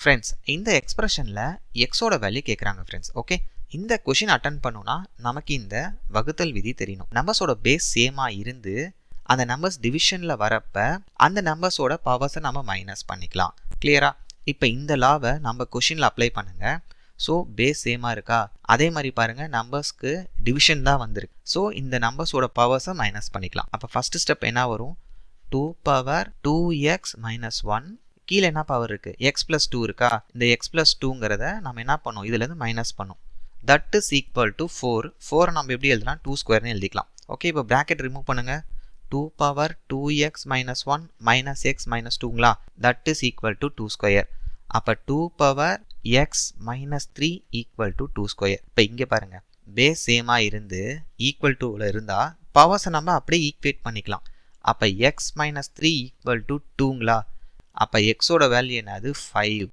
Friends இந்த எக்ஸ்பிரஷனில் எக்ஸோட value கேட்குறாங்க ஃப்ரெண்ட்ஸ். ஓகே, இந்த கொஷின் அட்டன் பண்ணணும்னா நமக்கு இந்த வகுத்தல் விதி தெரியணும். நம்பர்ஸோட பேஸ் சேமாக இருந்து அந்த நம்பர்ஸ் டிவிஷனில் வரப்ப அந்த நம்பர்ஸோட பவர்ஸை நம்ம மைனஸ் பண்ணிக்கலாம். கிளியரா? இப்போ இந்த லாவை நம்ம கொஷினில் அப்ளை பண்ணுங்க. ஸோ பேஸ் சேமாக இருக்கா, அதே மாதிரி பாருங்கள் நம்பர்ஸ்க்கு டிவிஷன் தான் வந்திருக்கு. ஸோ இந்த நம்பர்ஸோட பவர்ஸை மைனஸ் பண்ணிக்கலாம். அப்போ ஃபஸ்ட்டு ஸ்டெப் என்ன வரும், 2 பவர் 2x மைனஸ் 1, கீழே என்ன பவர் இருக்குது, எக்ஸ் ப்ளஸ் 2 இருக்கா, இந்த எக்ஸ் ப்ளஸ் 2ங்கிறத நம்ம என்ன பண்ணோம், இதுலேருந்து மைனஸ் பண்ணோம். That is equal to 4. 4 நம்ம எப்படி எழுதலாம், 2 ஸ்கொயர்னு எழுதிக்கலாம். ஓகே, இப்போ ப்ராக்கெட் ரிமூவ் பண்ணுங்கள். 2 power 2x minus 1 minus x minus 2ங்களா, that is equal to 2 square. அப்போ 2 power x minus 3 equal to 2 square. இப்போ இங்கே பாருங்கள் பேஸ் சேமாக இருந்து ஈக்குவல் டூவில் இருந்தால் பவர்ஸை நம்ம அப்படியே ஈக்குவேட் பண்ணிக்கலாம். அப்போ எக்ஸ் மைனஸ் 3 ஈக்குவல் டு 2ங்களா, அப்போ எக்ஸோட வேல்யூ என்னது 5.